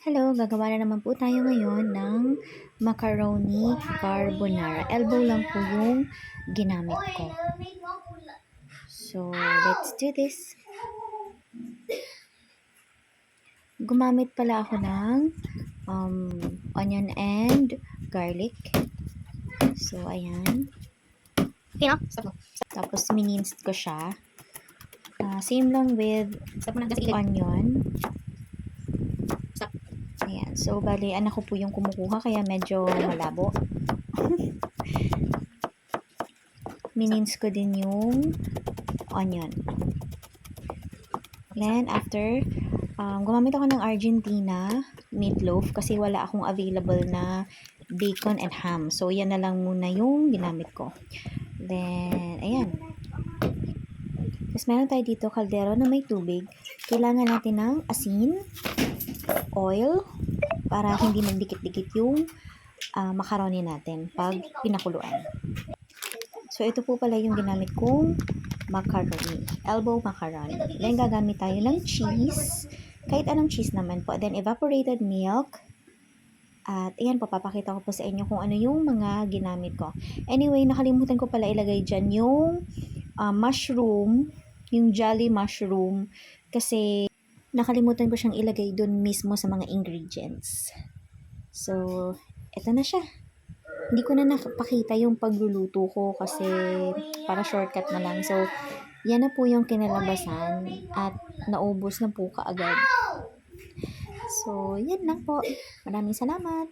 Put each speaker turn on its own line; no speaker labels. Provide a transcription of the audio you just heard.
Hello, gagawa na naman po tayo ngayon ng macaroni carbonara. Elbow lang po yung ginamit ko. So, let's do this. Gumamit pala ako ng onion and garlic. So, ayan. Tapos, mininced ko siya. Same lang with onion. Ayan. So, bali, anak ko po yung kumukuha, kaya medyo malabo. Minins ko din yung onion. Then, after, gumamit ako ng Argentina meatloaf kasi wala akong available na bacon and ham. So, yan na lang muna yung ginamit ko. Then, ayan. Tapos, meron tayo dito kaldero na may tubig. Kailangan natin ng asin, oil, para hindi magdikit-dikit yung macaroni natin pag pinakuluan. So, ito po pala yung ginamit kong macaroni. Elbow macaroni. Then, gagamit tayo ng cheese. Kahit anong cheese naman po. Then, evaporated milk. At, ayan po, papakita ko po sa inyo kung ano yung mga ginamit ko. Anyway, nakalimutan ko pala ilagay dyan yung mushroom, yung jolly mushroom. Kasi, nakalimutan ko siyang ilagay dun mismo sa mga ingredients. So, eto na siya. Hindi ko na napakita yung pagluluto ko kasi para shortcut na lang. So, yan na po yung kinalabasan at naubos na po kaagad. So, yan lang po. Maraming salamat.